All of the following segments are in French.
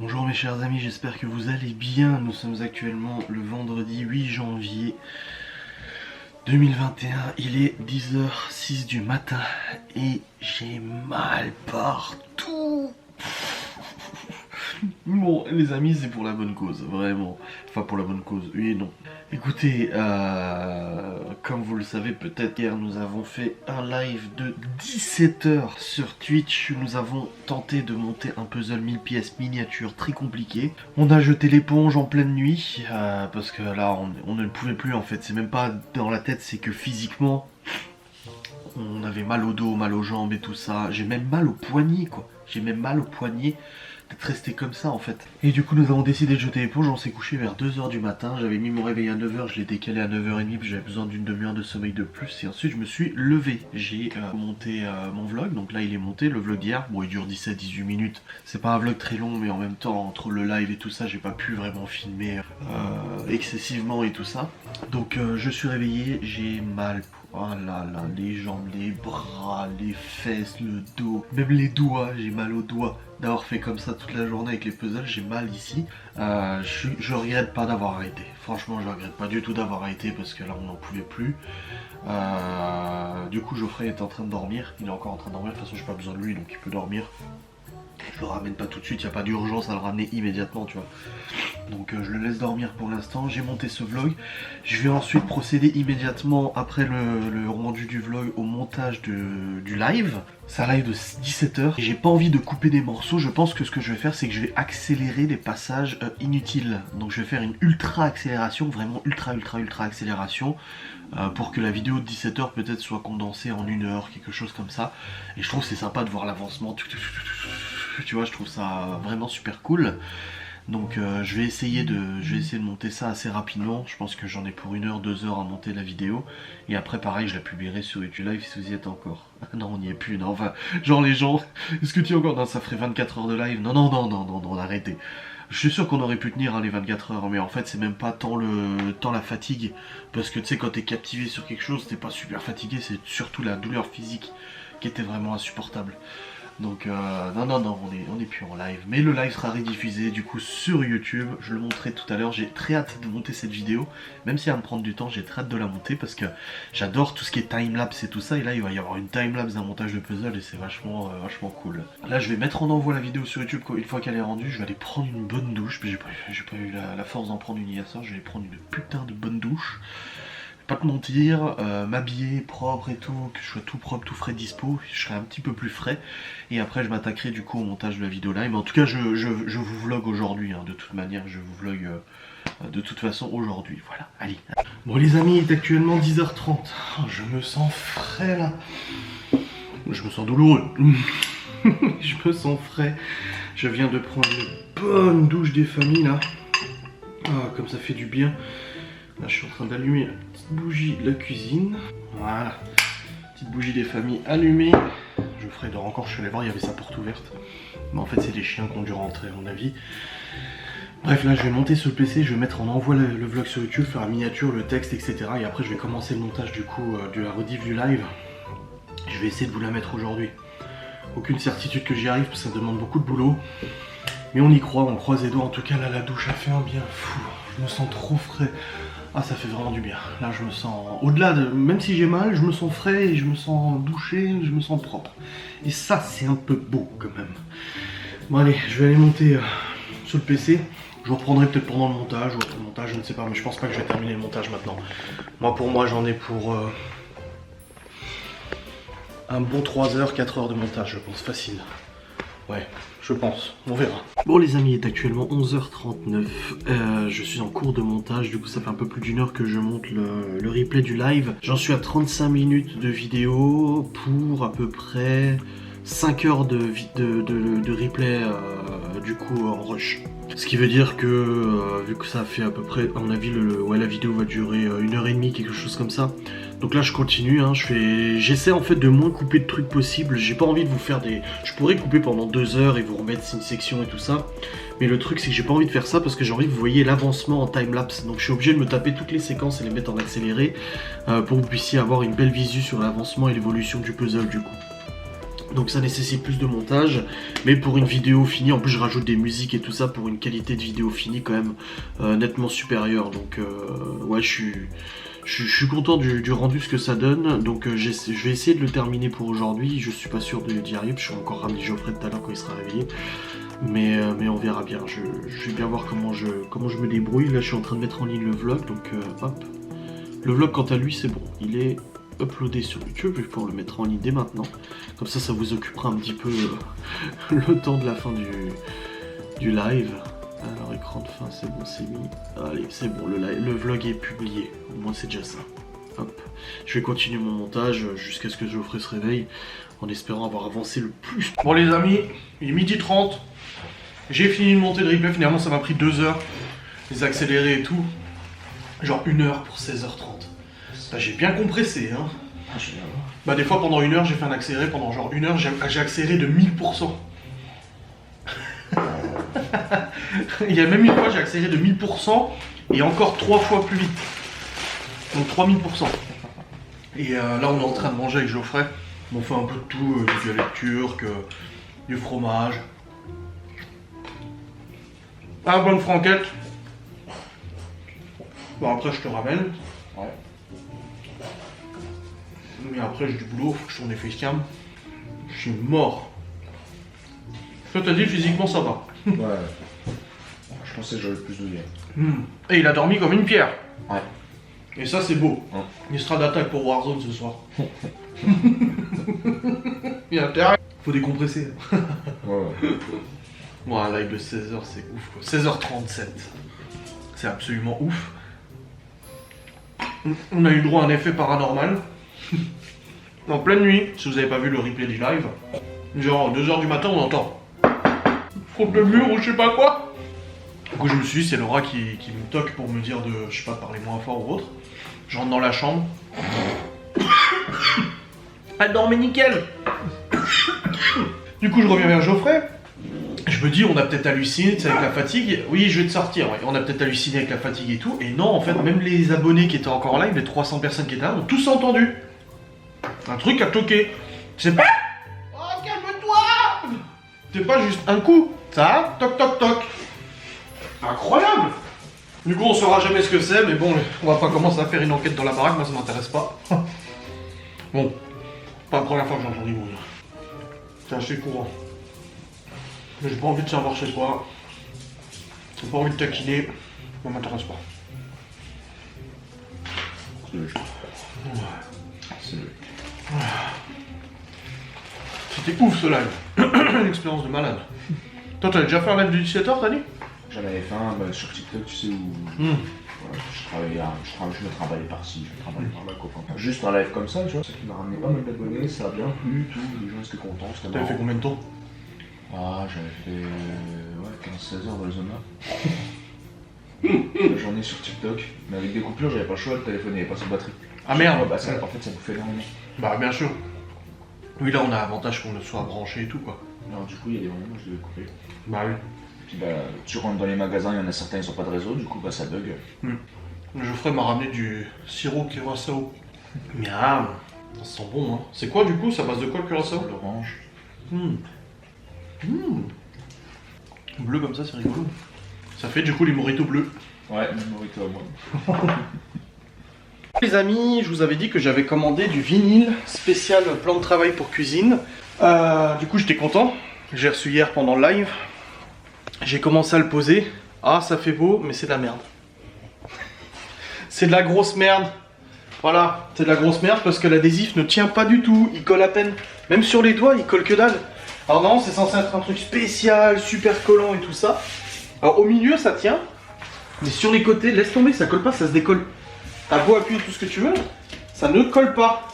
Bonjour mes chers amis, j'espère que vous allez bien. Nous sommes actuellement le vendredi 8 janvier 2021. Il est 10h06 du matin et j'ai mal partout. Bon les amis, c'est pour la bonne cause, vraiment. Enfin pour la bonne cause, oui et non. Écoutez, comme vous le savez peut-être, hier nous avons fait un live de 17h sur Twitch. Nous avons tenté de monter un puzzle 1000 pièces miniature très compliqué. On a jeté l'éponge en pleine nuit, parce que là on ne le pouvait plus en fait. C'est même pas dans la tête, c'est que physiquement on avait mal au dos, mal aux jambes et tout ça. J'ai même mal au poignet quoi. J'ai même mal au poignet d'être resté comme ça en fait. Et du coup nous avons décidé de jeter l'éponge, on s'est couché vers 2h du matin, j'avais mis mon réveil à 9h, je l'ai décalé à 9h30 puis j'avais besoin d'une demi-heure de sommeil de plus et ensuite je me suis levé. J'ai monté mon vlog, donc là il est monté, le vlog d'hier, bon il dure 17-18 minutes, c'est pas un vlog très long mais en même temps entre le live et tout ça j'ai pas pu vraiment filmer excessivement et tout ça. Donc je suis réveillé, j'ai mal. Oh là là, les jambes, les bras, les fesses, le dos, même les doigts, j'ai mal aux doigts. D'avoir fait comme ça toute la journée avec les puzzles, j'ai mal ici. Je regrette pas d'avoir arrêté. Franchement, je regrette pas du tout d'avoir arrêté parce que là, on n'en pouvait plus. Du coup, Geoffrey est en train de dormir. Il est encore en train de dormir. De toute façon, j'ai pas besoin de lui, donc il peut dormir. Je le ramène pas tout de suite, il n'y a pas d'urgence à le ramener immédiatement, tu vois. Donc je le laisse dormir pour l'instant, j'ai monté ce vlog. Je vais ensuite procéder immédiatement, après le rendu du vlog, au montage du live. C'est un live de 17h. J'ai pas envie de couper des morceaux, je pense que ce que je vais faire, c'est que je vais accélérer les passages inutiles. Donc je vais faire une ultra accélération, vraiment ultra accélération. Pour que la vidéo de 17h peut-être soit condensée en 1 heure, quelque chose comme ça. Et je trouve que c'est sympa de voir l'avancement. Tu vois, je trouve ça vraiment super cool. Donc je vais essayer de monter ça assez rapidement. Je pense que j'en ai pour 1 heure, 2 heures à monter la vidéo. Et après pareil je la publierai sur YouTube Live si vous y êtes encore. Non on n'y est plus, non enfin genre les gens, est-ce que tu es encore? Non ça ferait 24 heures de live. Non, arrêtez. Je suis sûr qu'on aurait pu tenir hein, les 24 heures, mais en fait c'est même pas tant la fatigue. Parce que tu sais quand t'es captivé sur quelque chose, t'es pas super fatigué, c'est surtout la douleur physique qui était vraiment insupportable. Donc non, on est plus en live. Mais le live sera rediffusé du coup sur YouTube. Je le montrerai tout à l'heure. J'ai très hâte de monter cette vidéo. Même si elle va me prendre du temps, j'ai très hâte de la monter parce que j'adore tout ce qui est timelapse et tout ça. Et là il va y avoir une timelapse d'un montage de puzzle et c'est vachement cool. Là je vais mettre en envoi la vidéo sur YouTube une fois qu'elle est rendue. Je vais aller prendre une bonne douche. J'ai pas eu la force d'en prendre une hier soir. Je vais aller prendre une putain de bonne douche. Pas te mentir, m'habiller propre et tout, que je sois tout propre, tout frais dispo, je serai un petit peu plus frais. Et après je m'attaquerai du coup au montage de la vidéo live. Mais en tout cas je vous vlog aujourd'hui, hein, de toute manière je vous vlog de toute façon aujourd'hui. Voilà, allez. Bon les amis, il est actuellement 10h30. Oh, je me sens frais là. Je me sens douloureux. Je me sens frais. Je viens de prendre une bonne douche des familles là. Ah, comme ça fait du bien. Là je suis en train d'allumer la petite bougie de la cuisine. Voilà. Petite bougie des familles allumée. Geoffrey dort encore, je suis allé voir, il y avait sa porte ouverte. Mais en fait c'est les chiens qui ont dû rentrer à mon avis. Bref là je vais monter sur le PC, je vais mettre en envoi le vlog sur YouTube, faire la miniature, le texte, etc. Et après je vais commencer le montage du coup de la rediff du live. Je vais essayer de vous la mettre aujourd'hui. Aucune certitude que j'y arrive parce que ça demande beaucoup de boulot. Mais on y croit, on croise les doigts. En tout cas là la douche a fait un bien fou. Je me sens trop frais. Ah ça fait vraiment du bien. Là je me sens, au-delà de, même si j'ai mal, je me sens frais et je me sens douché, je me sens propre. Et ça c'est un peu beau quand même. Bon allez, je vais aller monter sur le PC. Je vous reprendrai peut-être pendant le montage ou après le montage, je ne sais pas, mais je pense pas que je vais terminer le montage maintenant. Moi pour moi j'en ai pour un bon 3 heures, 4 heures de montage je pense, facile. Ouais, je pense, on verra. Bon les amis, il est actuellement 11h39, je suis en cours de montage, du coup ça fait un peu plus d'1 heure que je monte le replay du live. J'en suis à 35 minutes de vidéo pour à peu près 5 heures de replay du coup en rush. Ce qui veut dire que vu que ça fait à peu près, à mon avis la vidéo va durer 1h30, quelque chose comme ça. Donc là je continue, hein, j'essaie en fait de moins couper de trucs possible. J'ai pas envie de vous faire des... Je pourrais couper pendant 2 heures et vous remettre une section et tout ça. Mais le truc c'est que j'ai pas envie de faire ça parce que j'ai envie que vous voyez l'avancement en timelapse. Donc je suis obligé de me taper toutes les séquences et les mettre en accéléré pour que vous puissiez avoir une belle visu sur l'avancement et l'évolution du puzzle du coup. Donc ça nécessite plus de montage, mais pour une vidéo finie, en plus je rajoute des musiques et tout ça pour une qualité de vidéo finie quand même nettement supérieure. Donc ouais, je suis content du rendu, ce que ça donne. Donc je vais essayer de le terminer pour aujourd'hui. Je suis pas sûr d'y arriver, je suis encore ramené Geoffrey tout à l'heure quand il sera réveillé. Mais on verra bien, je vais bien voir comment je me débrouille. Là je suis en train de mettre en ligne le vlog, donc hop. Le vlog quant à lui c'est bon, il est uploadé sur YouTube, je vais pouvoir le mettre en ligne dès maintenant. Comme ça vous occupera un petit peu le temps de la fin du live. Alors écran de fin c'est bon, c'est mis. Allez c'est bon, le vlog est publié, au moins c'est déjà ça. Hop, je vais continuer mon montage jusqu'à ce que Geoffrey se réveille, en espérant avoir avancé le plus. Bon les amis, il est 12h30, j'ai fini de monter le replay, finalement ça m'a pris 2 heures, les accélérés et tout, genre 1 heure pour 16h30. Bah, j'ai bien compressé hein. Bah des fois pendant 1 heure j'ai fait un accéléré, pendant genre 1 heure j'ai accéléré de 1000%. Il y a même une fois j'ai accéléré de 1000% et encore 3 fois plus vite. Donc 3000%. Et là on est en train de manger avec Geoffrey. On fait un peu de tout, du galette turc, du fromage. Ah bonne franquette. Bon après je te ramène. Ouais. Mais après j'ai du boulot, faut que je tourne les facecam. Je suis mort. Toi t'as dit physiquement ça va. Ouais. Je pensais que j'aurais plus de bien. Et il a dormi comme une pierre. Ouais. Et ça c'est beau. Ouais. Il sera d'attaque pour Warzone ce soir. Il y a intérêt. Faut décompresser. Ouais. Bon un live de 16h c'est ouf quoi. 16h37. C'est absolument ouf. On a eu le droit à un effet paranormal. En pleine nuit, si vous avez pas vu le replay du live, genre 2h du matin on entend contre le mur ou je sais pas quoi. Du coup je me suis dit c'est Laura qui me toque pour me dire de, je sais pas, parler moins fort ou autre. Je rentre dans la chambre. Elle dormait nickel. Du coup je reviens vers Geoffrey. Je me dis on a peut-être halluciné avec la fatigue. Oui je vais te sortir, ouais. On a peut-être halluciné avec la fatigue et tout. Et non en fait même les abonnés qui étaient encore live, les 300 personnes qui étaient là, ont tous entendu. Un truc à toquer. C'est pas... Oh calme-toi. C'est pas juste un coup. Ça, toc toc toc. Incroyable. Du coup on saura jamais ce que c'est, mais bon on va pas commencer à faire une enquête dans la baraque, moi ça m'intéresse pas. Bon, pas la première fois que j'entends du bruit. C'est assez courant. Mais j'ai pas envie de savoir chez toi. J'ai pas envie de taquiner. Ça m'intéresse pas. C'est logique. Ouais. C'est logique. C'était ouf ce live. Une expérience de malade. Toi t'as déjà fait un live de 17h t'as dit? J'en avais fait un sur TikTok, tu sais, où voilà, je me travaillais par-ci, je me travaillais par-là, quoi. Enfin, juste un live comme ça, tu vois. Ça qui m'a ramené pas mal d'abonnés, ça a bien plu, tout, les gens étaient contents, c'était marrant. T'avais fait combien de temps? Ah, j'avais fait 15-16 heures dans le zone là. La journée sur TikTok, mais avec des coupures, j'avais pas le choix, le téléphone n'avait pas sa batterie. Ah merde! Bah, ça, en fait, ça me fait énormément. Bah, bien sûr. Oui, là on a l'avantage qu'on soit branché et tout, quoi. Alors, du coup, il y a des moments où je devais couper. Bah oui. Puis bah, tu rentres dans les magasins, il y en a certains, ils ont pas de réseau, du coup, bah ça bug. Geoffrey m'a ramené du sirop curaçao. Miam! Ça sent bon, hein. C'est quoi du coup? C'est à base de quoi le curaçao? L'orange. Bleu comme ça, c'est rigolo. Ça fait du coup les mojitos bleus. Ouais, même morito à moi. Les amis, je vous avais dit que j'avais commandé du vinyle spécial plan de travail pour cuisine. Du coup, j'étais content. J'ai reçu hier pendant le live. J'ai commencé à le poser. Ah, ça fait beau, mais c'est de la merde. C'est de la grosse merde. Voilà, c'est de la grosse merde parce que l'adhésif ne tient pas du tout. Il colle à peine. Même sur les doigts, il colle que dalle. Alors non, c'est censé être un truc spécial, super collant et tout ça. Alors au milieu, ça tient. Mais sur les côtés, laisse tomber, ça colle pas, ça se décolle. T'as beau appuyer tout ce que tu veux, ça ne colle pas.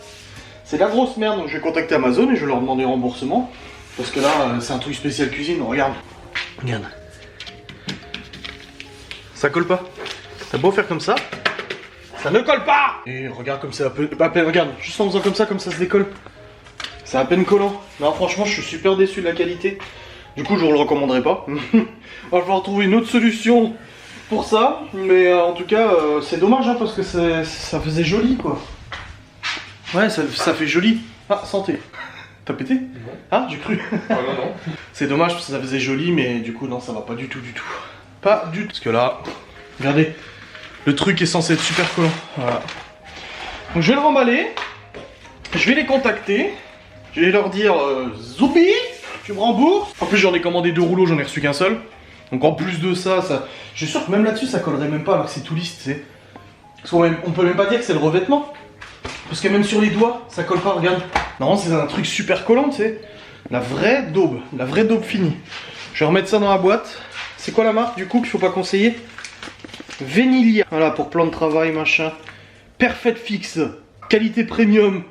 C'est de la grosse merde, donc je vais contacter Amazon et je vais leur demander remboursement. Parce que là, c'est un truc spécial cuisine, regarde. Regarde. Ça colle pas. T'as beau faire comme ça, ça ne colle pas. Et regarde comme c'est à peine, regarde, juste en faisant comme ça se décolle. C'est à peine collant. Non, franchement, je suis super déçu de la qualité. Du coup, je vous le recommanderai pas. On va falloir trouver une autre solution pour ça. Mais en tout cas, c'est dommage hein, parce que ça faisait joli quoi. Ouais, ça fait joli. Ah, santé. T'as pété? Non. Ah, j'ai cru. Ah non, non. C'est dommage parce que ça faisait joli, mais du coup, non, ça va pas du tout. Pas du tout. Parce que là, regardez, le truc est censé être super collant. Voilà. Donc je vais le remballer. Je vais les contacter. Je vais leur dire Zoupi, tu me rembourses. En plus, j'en ai commandé 2 rouleaux, j'en ai reçu qu'un seul. Donc en plus de ça, je suis sûr que même là-dessus, ça collerait même pas alors que c'est tout lisse, tu sais. Parce qu'on peut même pas dire que c'est le revêtement. Parce que même sur les doigts, ça colle pas, regarde. Non, c'est un truc super collant, tu sais. La vraie daube finie. Je vais remettre ça dans la boîte. C'est quoi la marque du coup qu'il faut pas conseiller? Venilia. Voilà, pour plan de travail, machin. Perfect Fix. Qualité premium.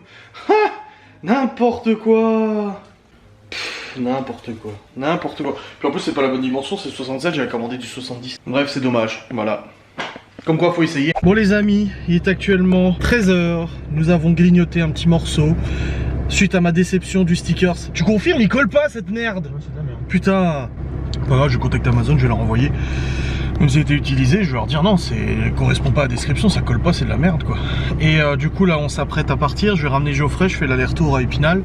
N'importe quoi. N'importe quoi. Puis en plus, c'est pas la bonne dimension, c'est 67, j'avais commandé du 70. Bref, c'est dommage. Voilà. Comme quoi, faut essayer. Bon les amis, il est actuellement 13h. Nous avons grignoté un petit morceau. Suite à ma déception du stickers. Tu confirmes, il colle pas cette merde. Ouais, c'est de la merde. Putain. Pas grave, je contacte Amazon, je vais leur envoyer. Comme ça a été utilisé, je vais leur dire non, ça correspond pas à la description, ça colle pas, c'est de la merde quoi. Et du coup là, on s'apprête à partir. Je vais ramener Geoffrey, je fais l'aller-retour à Épinal.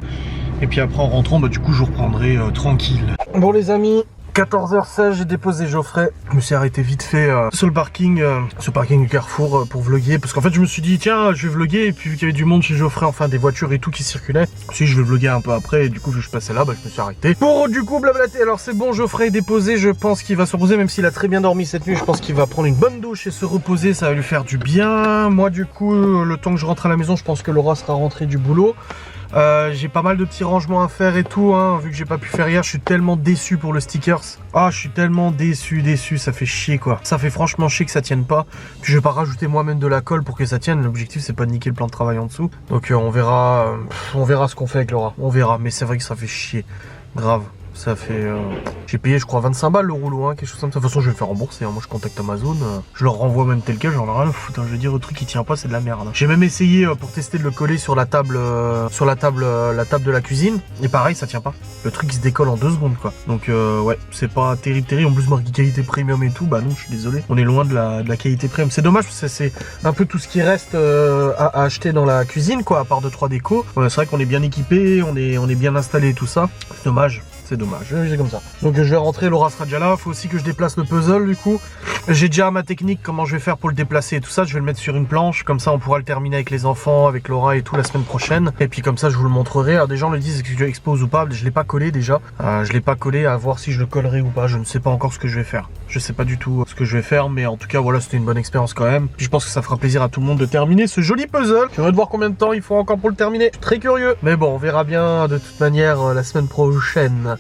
Et puis après en rentrant, bah du coup je vous reprendrai tranquille. Bon les amis, 14h16, j'ai déposé Geoffrey. Je me suis arrêté vite fait sur le parking du Carrefour pour vlogger. Parce qu'en fait je me suis dit tiens je vais vlogger. Et puis vu qu'il y avait du monde chez Geoffrey, enfin des voitures et tout qui circulaient, si je vais vlogger un peu après. Et du coup vu que je passais là, bah je me suis arrêté pour du coup blablater. Alors c'est bon, Geoffrey est déposé, je pense qu'il va se reposer. Même s'il a très bien dormi cette nuit, je pense qu'il va prendre une bonne douche et se reposer, ça va lui faire du bien. Moi du coup le temps que je rentre à la maison, je pense que Laura sera rentrée du boulot. J'ai pas mal de petits rangements à faire et tout, hein, vu que j'ai pas pu faire hier. Je suis tellement déçu pour le stickers. Ah, je suis tellement déçu, ça fait chier quoi. Ça fait franchement chier que ça tienne pas. Puis je vais pas rajouter moi-même de la colle pour que ça tienne. L'objectif c'est pas de niquer le plan de travail en dessous. Donc on verra ce qu'on fait avec Laura. On verra, mais c'est vrai que ça fait chier. Grave. Ça fait... j'ai payé je crois 25 balles le rouleau, hein, quelque chose comme ça. De toute façon je vais le faire rembourser, hein. Moi je contacte Amazon, je leur renvoie même tel quel, j'en ai rien à foutre, hein. Je veux dire le truc qui tient pas c'est de la merde. J'ai même essayé pour tester de le coller sur la table la table de la cuisine. Et pareil ça tient pas. Le truc il se décolle en 2 secondes quoi. Donc ouais, c'est pas terrible. En plus marqué qualité premium et tout, bah non je suis désolé. On est loin de la qualité premium. C'est dommage parce que c'est un peu tout ce qui reste à acheter dans la cuisine quoi, à part 2-3 décos. Ouais, c'est vrai qu'on est bien équipé, on est bien installé et tout ça. C'est dommage. C'est dommage, c'est comme ça. Donc je vais rentrer, Laura sera déjà là. Faut aussi que je déplace le puzzle du coup. J'ai déjà ma technique, comment je vais faire pour le déplacer et tout ça. Je vais le mettre sur une planche, comme ça on pourra le terminer avec les enfants, avec Laura et tout la semaine prochaine. Et puis comme ça je vous le montrerai. Alors des gens me disent que je expose ou pas. Je l'ai pas collé déjà. Je l'ai pas collé, à voir si je le collerai ou pas. Je ne sais pas encore ce que je vais faire. Je sais pas du tout ce que je vais faire, mais en tout cas voilà, c'était une bonne expérience quand même. Puis je pense que ça fera plaisir à tout le monde de terminer ce joli puzzle. Curieux de voir combien de temps il faut encore pour le terminer. Je suis très curieux. Mais bon, on verra bien de toute manière la semaine prochaine.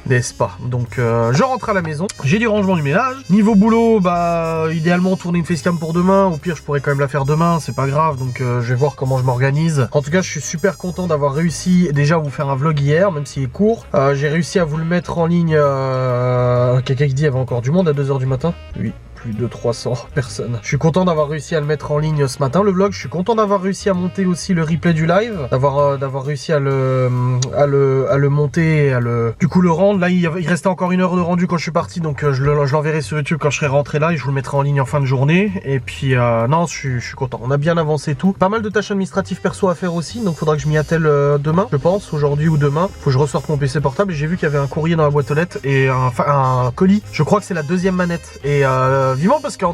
N'est-ce pas? Donc je rentre à la maison, j'ai du rangement du ménage. Niveau boulot, bah idéalement tourner une facecam pour demain. Au pire je pourrais quand même la faire demain, c'est pas grave. Donc je vais voir comment je m'organise. En tout cas je suis super content d'avoir réussi déjà à vous faire un vlog hier, même s'il est court. J'ai réussi à vous le mettre en ligne. Quelqu'un qui dit qu'il y avait encore du monde à 2 h du matin. Oui. Plus de 300 personnes. Je suis content d'avoir réussi à le mettre en ligne ce matin, le vlog. Je suis content d'avoir réussi à monter aussi le replay du live, d'avoir réussi à le monter, et du coup le rendre. Là il restait encore 1 heure de rendu quand je suis parti, donc je l'enverrai sur YouTube quand je serai rentré là et je vous le mettrai en ligne en fin de journée. Et puis non, je suis content. On a bien avancé tout. Pas mal de tâches administratives perso à faire aussi, donc faudra que je m'y attelle demain, je pense, aujourd'hui ou demain. Faut que je ressorte mon PC portable et j'ai vu qu'il y avait un courrier dans la boîte aux lettres et un colis. Je crois que c'est la 2e manette et vivement parce que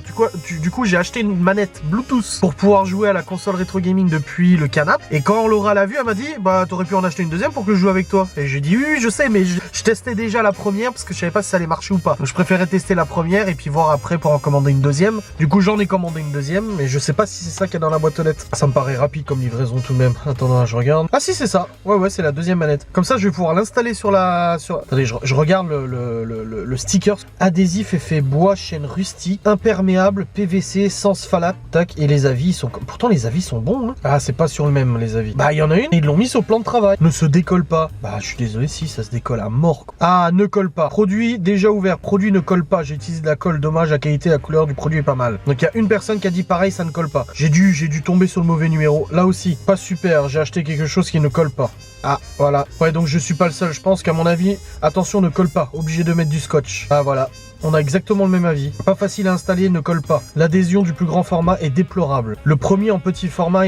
du coup j'ai acheté une manette Bluetooth pour pouvoir jouer à la console rétro gaming depuis le canapé. Et quand Laura l'a vu, elle m'a dit bah t'aurais pu en acheter une 2e pour que je joue avec toi. Et j'ai dit oui je sais, mais je testais déjà la première parce que je savais pas si ça allait marcher ou pas. Donc je préférais tester la première et puis voir après pour en commander une 2e. Du coup j'en ai commandé une 2e, mais je sais pas si c'est ça qu'il y a dans la boîte aux lettres. Ça me paraît rapide comme livraison tout de même. Attends, je regarde. Ah si c'est ça. Ouais c'est la 2e manette. Comme ça je vais pouvoir l'installer sur Attendez, je regarde le sticker. Adhésif effet bois, chaîne rustique, imperméable, PVC, sans sphalate, tac. Et les avis sont... Pourtant les avis sont bons, hein. Ah c'est pas sur le même les avis. Bah il y en a une, ils l'ont mis sur le plan de travail. Ne se décolle pas. Bah je suis désolé si ça se décolle à mort. Ah ne colle pas. Produit déjà ouvert. Produit ne colle pas. J'ai utilisé de la colle, dommage, la qualité, la couleur du produit est pas mal. Donc il y a une personne qui a dit pareil, ça ne colle pas. J'ai dû tomber sur le mauvais numéro. Là aussi, pas super. J'ai acheté quelque chose qui ne colle pas. Ah voilà. Ouais donc je suis pas le seul. Je pense qu'à mon avis, attention ne colle pas. Obligé de mettre du scotch. Ah voilà. On a exactement le même avis. Pas facile à installer, ne colle pas. L'adhésion du plus grand format est déplorable. Le premier en petit format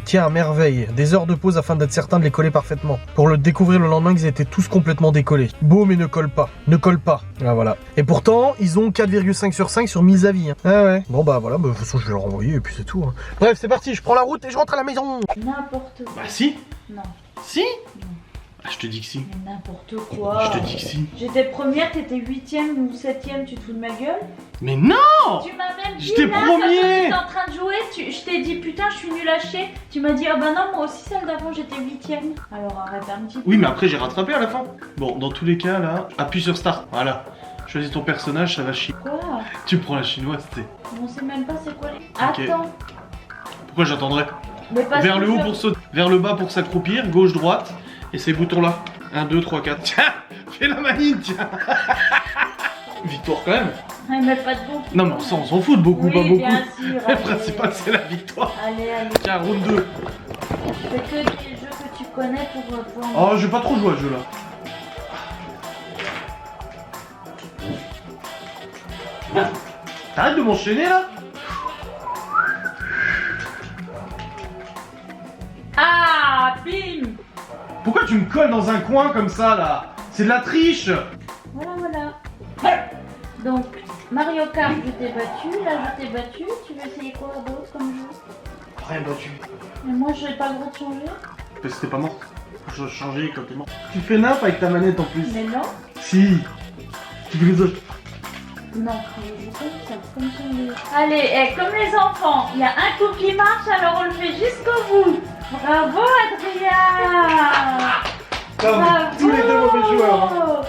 tient à merveille. Des heures de pause afin d'être certain de les coller parfaitement. Pour le découvrir le lendemain, ils étaient tous complètement décollés. Beau mais ne colle pas. Ne colle pas. Ah, voilà. Et pourtant, ils ont 4,5 sur 5 sur 1000 avis. Hein. Ah ouais. Bon bah voilà, bah, de toute façon je vais le renvoyer et puis c'est tout. Hein. Bref, c'est parti, je prends la route et je rentre à la maison. N'importe quoi. Bah si. Non. Si. Non. Ah, je te dis que si. Mais n'importe quoi. Je te dis que si. J'étais première, t'étais 8ème ou 7ème, tu te fous de ma gueule? Mais non. Tu m'as même dit J'étais là, premier. quand j'étais en train de jouer, je t'ai dit putain je suis nul à chier. Tu m'as dit ah bah non moi aussi celle d'avant j'étais 8ème. Alors arrête un petit peu. Oui, mais après j'ai rattrapé à la fin. Bon, dans tous les cas là, appuie sur Start. Voilà. Choisis ton personnage, ça va chier. Quoi? Tu prends la chinoise, t'es. On sait même pas c'est quoi les... Ok. Attends. Pourquoi j'attendrais? Mais parce Vers que le haut je- pour sauter, vers le bas pour s'accroupir, gauche, droite, et ces boutons-là. 1, 2, 3, 4. Tiens, fais la manine, tiens. Victoire quand même. Ah, mais pas de bon. Non, mais ça, on s'en fout de beaucoup, Oui, pas beaucoup. bien sûr. Le allez. principal, c'est la victoire. Allez, allez. Tiens, round 2. Je fais que des jeux que tu connais pour... Oh, je vais pas trop jouer à ce jeu-là. T'arrêtes de m'enchaîner, là? Ah, bim. Pourquoi tu me colles dans un coin comme ça, là? C'est de la triche. Voilà, voilà. Donc, Mario Kart, je t'ai battu, là je t'ai battu. Tu veux essayer quoi d'autre comme jeu? Rien battu. Mais moi, j'ai pas le droit de changer. Parce que t'es pas mort. Je dois changer quand t'es mort. Tu fais nimp avec ta manette en plus. Mais non. Si. Tu fais les autres. Non, je comme ça, comme ça. Allez, comme les enfants, il y a un coup qui marche, alors on le fait jusqu'au bout. Bravo, Adrien. Bravo. Tous les deux mauvais joueurs.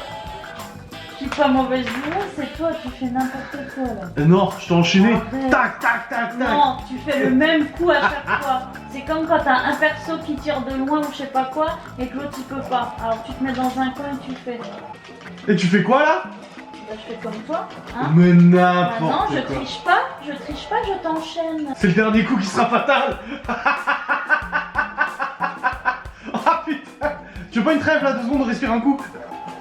Je suis pas mauvaise joueuse, c'est toi, tu fais n'importe quoi là. Non, je t'ai enchaîné. Arrête. Tac, tac, tac, tac. Non, tu fais le même coup à chaque fois. C'est comme quand t'as un perso qui tire de loin ou je sais pas quoi et que l'autre il peut pas. Alors tu te mets dans un coin et tu fais. Et tu fais quoi là? Bah, je fais comme toi, hein. Mais Ah non, n'importe je quoi. triche pas, je t'enchaîne. C'est le dernier coup qui sera fatal. Ah putain. Tu veux pas une trêve là, 2 secondes, respire un coup.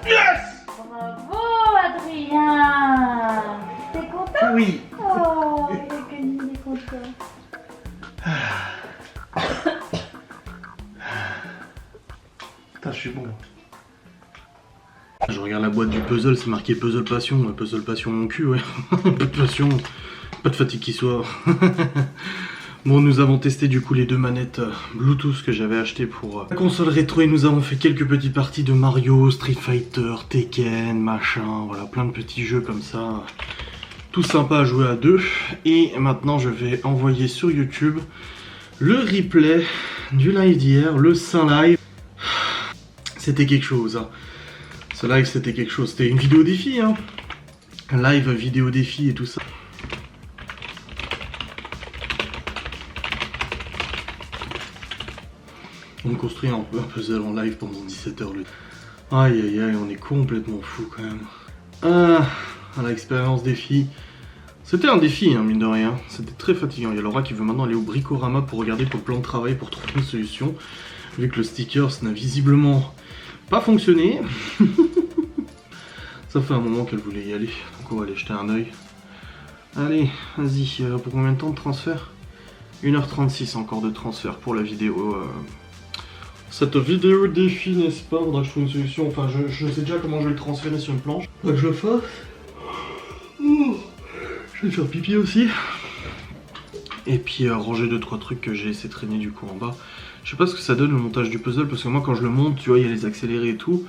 Yes. Bravo Adrien. T'es content? Oui. Oh, il a gagné, il est content. Putain, je suis bon. Je regarde la boîte du puzzle, c'est marqué puzzle passion. Puzzle passion mon cul, ouais. Pas de passion, pas de fatigue qui soit. Bon, nous avons testé du coup les 2 manettes Bluetooth que j'avais achetées pour la console rétro et nous avons fait quelques petites parties de Mario, Street Fighter, Tekken, machin, voilà, plein de petits jeux comme ça. Tout sympa à jouer à 2. Et maintenant je vais envoyer sur YouTube le replay du live d'hier, le Saint Live. C'était quelque chose, hein. Ce live c'était quelque chose, c'était une vidéo défi, hein. Un live vidéo défi et tout ça. On construit un puzzle en live pendant 17 heures. Aïe aïe aïe, on est complètement fou quand même. Ah, l'expérience défi. C'était un défi, hein, mine de rien. C'était très fatigant. Il y a Laura qui veut maintenant aller au Bricorama pour regarder pour le plan de travail pour trouver une solution. Vu que le sticker n'a visiblement pas fonctionné. Ça fait un moment qu'elle voulait y aller. Donc on va aller jeter un oeil. Allez, vas-y. Pour combien de temps de transfert? 1h36 encore de transfert pour la vidéo. Cette vidéo défi, n'est-ce pas? Faudra que je trouve une solution. Enfin, je sais déjà comment je vais le transférer sur une planche. Faudra que je le fasse. Je vais faire pipi aussi. Et puis ranger 2-3 trucs que j'ai laissé traîner du coup en bas. Je sais pas ce que ça donne le montage du puzzle parce que moi quand je le monte, tu vois, il y a les accélérés et tout.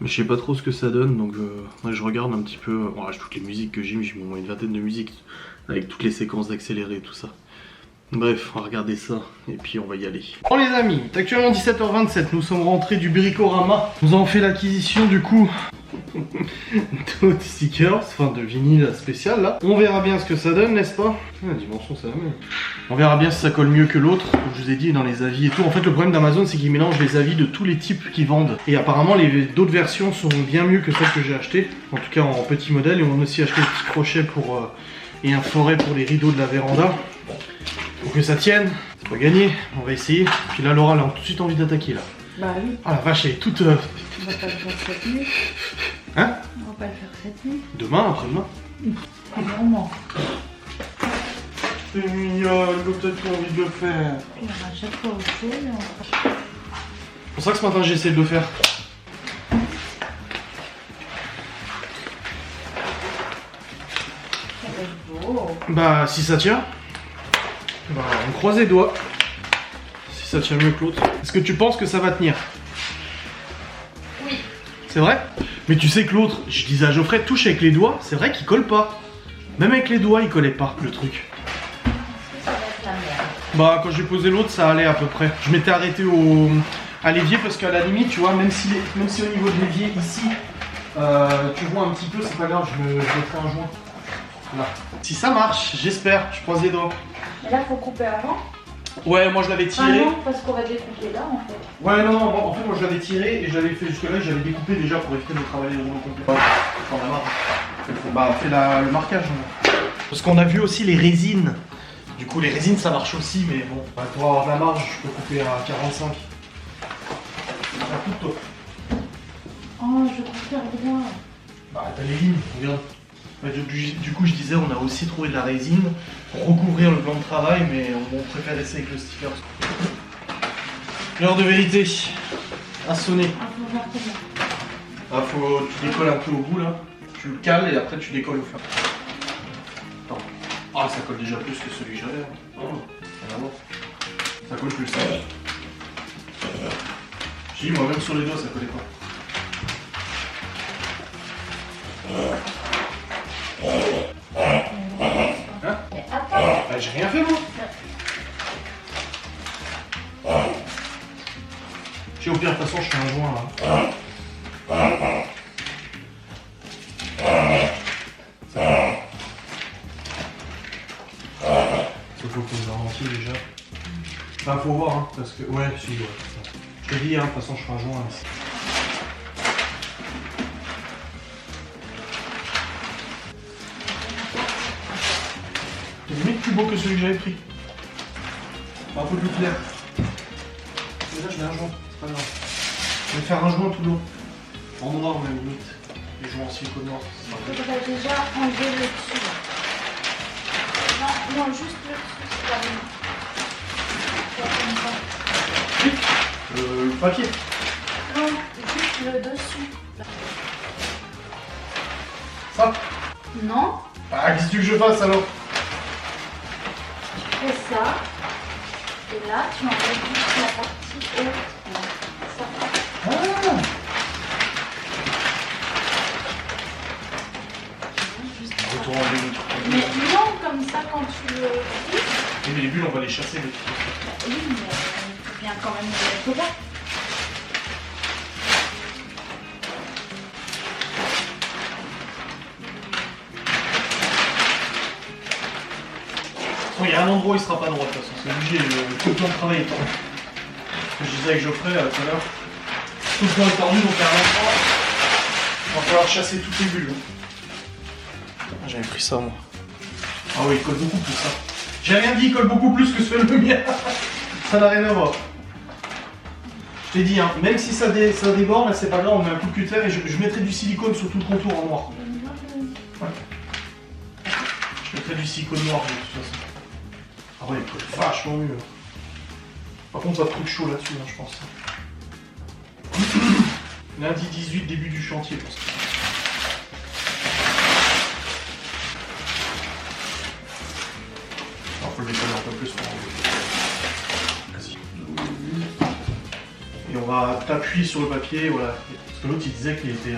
Mais je sais pas trop ce que ça donne, donc ouais, je regarde un petit peu. Bon, toutes les musiques que j'ai mis au moins une vingtaine de musiques avec toutes les séquences d'accélérés et tout ça. Bref, on va regarder ça et puis on va y aller. Bon les amis, c'est actuellement 17h27, nous sommes rentrés du Bricorama. Nous avons fait l'acquisition du coup de stickers, enfin de vinyle spécial là. On verra bien ce que ça donne, n'est-ce pas? La dimension c'est la même. On verra bien si ça colle mieux que l'autre, comme je vous ai dit dans les avis et tout. En fait le problème d'Amazon c'est qu'ils mélangent les avis de tous les types qu'ils vendent. Et apparemment d'autres versions sont bien mieux que celles que j'ai achetées. En tout cas en petit modèle, et on a aussi acheté des petits crochets pour et un foret pour les rideaux de la véranda. Pour que ça tienne, c'est pas gagné, on va essayer. Puis là Laura elle a tout de suite envie d'attaquer là. Bah oui. Ah la vache elle est toute... On va pas le faire cette nuit. Hein? On va pas le faire cette nuit. Demain, après-demain. Vraiment. C'est mignonne, comme t'as tout envie de le faire. Puis on va à chaque fois au chaud et on fera. C'est pour ça que ce matin j'ai essayé de le faire. Ça va être beau. Bah, si ça tient, bah, on croise les doigts. Si ça tient mieux que l'autre. Est-ce que tu penses que ça va tenir? Oui. C'est vrai? Mais tu sais que l'autre, je disais à Geoffrey, touche avec les doigts, c'est vrai qu'il colle pas. Même avec les doigts, il collait pas, le truc. Est-ce que ça va être la merde? Bah, quand j'ai posé l'autre, ça allait à peu près. Je m'étais arrêté à l'évier parce qu'à la limite, tu vois, même si au niveau de l'évier, ici, tu vois un petit peu, c'est pas grave, je mettrai un joint. Là. Si ça marche, j'espère, je croise les doigts. Mais là, faut couper avant. Ouais, moi je l'avais Ah tiré. non, parce qu'on va découper là en fait. Ouais, non, en fait, moi je l'avais tiré et je l'avais fait jusque-là, j'avais découpé déjà pour éviter de travailler le rouleau complet. Ouais, on a marre. Bah, fais le marquage. Hein. Parce qu'on a vu aussi les résines. Du coup, les résines ça marche aussi, mais bon, bah, pour avoir de la marge, je peux couper à 45. Un coup de toi. Oh, je préfère droit. Bah, t'as les lignes, regarde. Bah, du coup, je disais, on a aussi trouvé de la résine pour recouvrir le plan de travail, mais on préfère essayer avec le sticker. L'heure de vérité a sonné. Ah, faut faire comment? Ah, tu décolles un peu au bout là, tu le cales et après tu décolles au fer. Attends. Ah, ça colle déjà plus que celui que j'avais. Oh, rien à voir. Ça colle plus ça. J'ai dit, moi même sur les doigts ça collait pas. Hein? Mais attends. Bah, j'ai rien fait moi. J'ai au pire de toute façon je fais un joint là. Il faut poser en entier déjà. Enfin faut voir hein, parce que. Ouais, si, ouais, c'est ça. Je te dis hein, de toute façon je fais un joint ici. C'est limite plus beau que celui que j'avais pris. Un peu plus clair. Mais là je mets un joint, c'est pas grave. Je vais faire un joint tout le long. En noir même limite. Les joints en silicone noir. Il faudrait déjà enlever le dessus. Là. Non, non, juste le dessus, c'est pas bien. Le papier. Non, juste le dessus. Là. Ça. Non, Ah, qu'est-ce que tu veux que je fasse alors? tu fais ça. Et là, tu enlèves juste la partie haute. Là. Ça. Ah. Juste Retour ça. en bulles. Mais non, comme ça, quand tu le fais. Oui, mais les bulles, on va les chasser. Oui, mais il faut bien quand même les mettre. Il y a un endroit où il sera pas droit de toute façon, c'est obligé, tout le plan de travail est tordu. Ce que je disais avec Geoffrey tout à l'heure, tout le plan est tordu, donc à un endroit, il va falloir chasser toutes les bulles. J'avais pris ça moi. Ah oui, il colle beaucoup plus ça. J'ai rien dit, il colle beaucoup plus que ce le mien. Ça n'a rien à voir. Je t'ai dit, hein, même si ça déborde, c'est pas grave, on met un coup de cutter et je mettrai du silicone sur tout le contour en noir. Ouais. Je mettrai du silicone noir de toute façon. Ah ouais, il colle vachement mieux. Par contre, pas de truc chaud là-dessus, hein, je pense. Lundi 18, début du chantier pour ça. On peut le décoller un peu plus. Vas-y. Et on va t'appuyer sur le papier, voilà. Parce que l'autre il disait qu'il était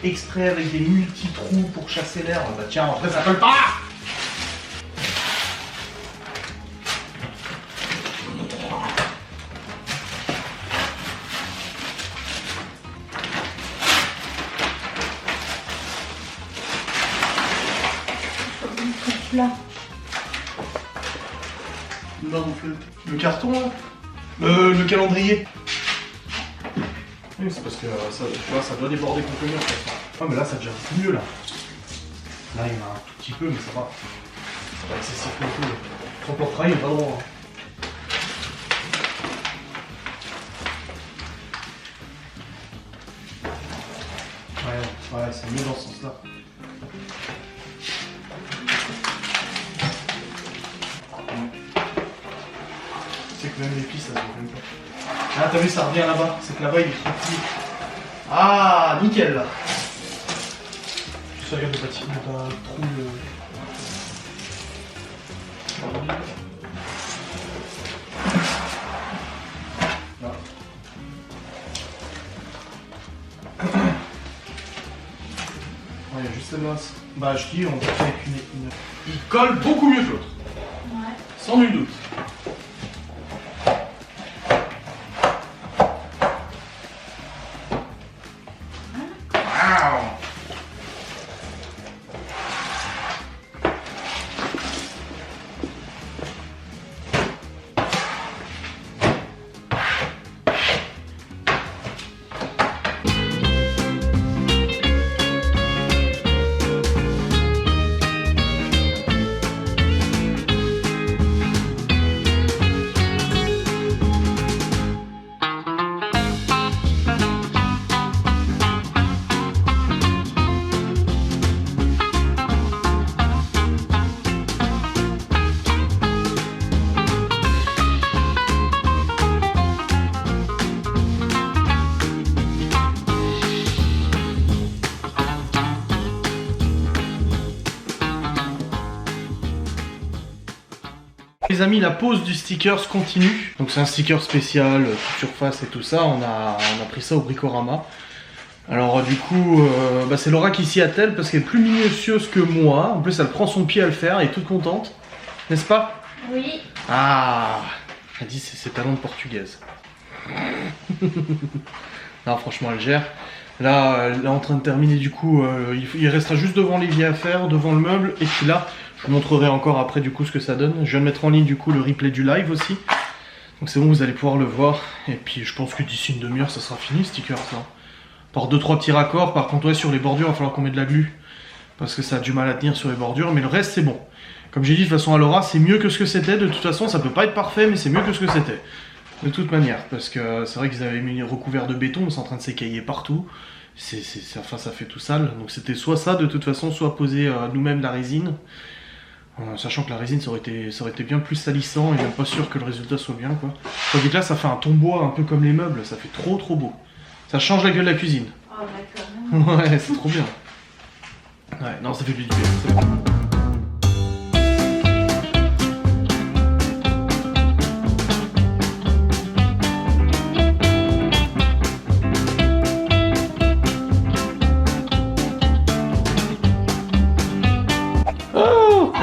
extrait avec des multi-trous pour chasser l'air. Bah tiens, après ça colle pas! Là. Non, le carton là. Le calendrier. Oui, c'est parce que ça, tu vois, ça doit déborder complètement. Ah, mais là, ça devient mieux là. Là, il y en a un tout petit peu, mais ça va. C'est pas excessif non plus. Son plan de travail est pas droit. Ouais. Ouais, c'est mieux dans ce sens-là. C'est que même les filles, ça se voit même pas. Ah, t'as vu, ça revient là-bas. C'est que là-bas, il est trop petit. Ah, nickel là. Je regarde de pas trop le... Là. Il y a juste là. Bah, je dis, on va faire avec une. Il colle beaucoup mieux que l'autre. Ouais. Sans nul doute. Les amis, la pose du stickers continue. Donc c'est un sticker spécial, toute surface et tout ça. On a pris ça au Bricorama. Alors du coup, c'est Laura qui s'y attelle parce qu'elle est plus minutieuse que moi. En plus, elle prend son pied à le faire, elle est toute contente. N'est-ce pas? Oui. Ah, elle dit c'est ses talents de portugaise. Non, franchement, elle gère. Là, elle est en train de terminer du coup. Il restera juste devant l'évier à faire, devant le meuble. Et puis là, je vous montrerai encore après du coup ce que ça donne. Je viens de mettre en ligne du coup le replay du live aussi. Donc c'est bon, vous allez pouvoir le voir. Et puis je pense que d'ici une demi-heure, ça sera fini, sticker ça. Par 2-3 petits raccords. Par contre, ouais, sur les bordures, il va falloir qu'on mette de la glu. Parce que ça a du mal à tenir sur les bordures. Mais le reste, c'est bon. Comme j'ai dit de toute façon à Laura, c'est mieux que ce que c'était. De toute façon, ça peut pas être parfait, mais c'est mieux que ce que c'était. De toute manière. Parce que c'est vrai qu'ils avaient mis recouvert de béton, mais c'est en train de s'écailler partout. Enfin, ça fait tout sale. Donc c'était soit ça de toute façon, soit poser nous-mêmes la résine. Sachant que la résine ça aurait été bien plus salissant et même pas sûr que le résultat soit bien quoi. Tandis que là ça fait un ton bois un peu comme les meubles, ça fait trop beau. Ça change la gueule de la cuisine. Oh d'accord. Ouais, c'est trop bien. Ouais, non ça fait du bien. C'est bon.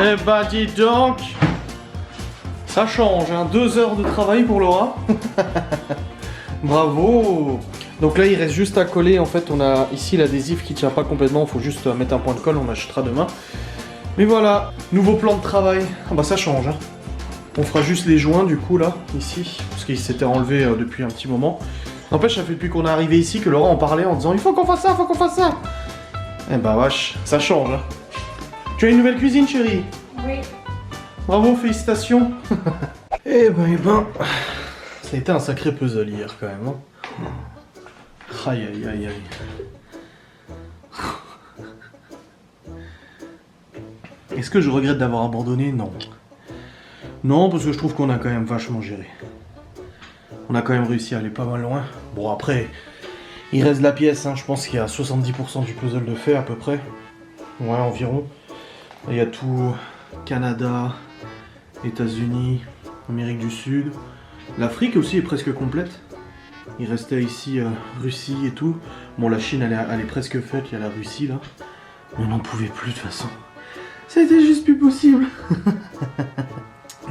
Eh bah dis donc, ça change, hein. 2 heures de travail pour Laura. Bravo. Donc là il reste juste à coller, en fait on a ici l'adhésif qui tient pas complètement, il faut juste mettre un point de colle, on achètera demain. Mais voilà, nouveau plan de travail, ah bah ça change. Hein. On fera juste les joints du coup là, ici, parce qu'ils s'étaient enlevés depuis un petit moment. N'empêche, ça fait depuis qu'on est arrivé ici que Laura en parlait en disant il faut qu'on fasse ça, il faut qu'on fasse ça. Eh bah wesh, ça change. Hein. Tu as une nouvelle cuisine, chérie? Oui. Bravo, félicitations. Eh ben, ça a été un sacré puzzle hier quand même. Hein. Aïe. Est-ce que je regrette d'avoir abandonné? Non. Non, parce que je trouve qu'on a quand même vachement géré. On a quand même réussi à aller pas mal loin. Bon après, il reste la pièce, hein. Je pense qu'il y a 70% du puzzle de fait à peu près. Ouais, environ. Il y a tout, Canada, États-Unis, Amérique du Sud. L'Afrique aussi est presque complète. Il restait ici Russie et tout. Bon, la Chine, elle est presque faite, il y a la Russie là. Mais on n'en pouvait plus de toute façon. C'était juste plus possible.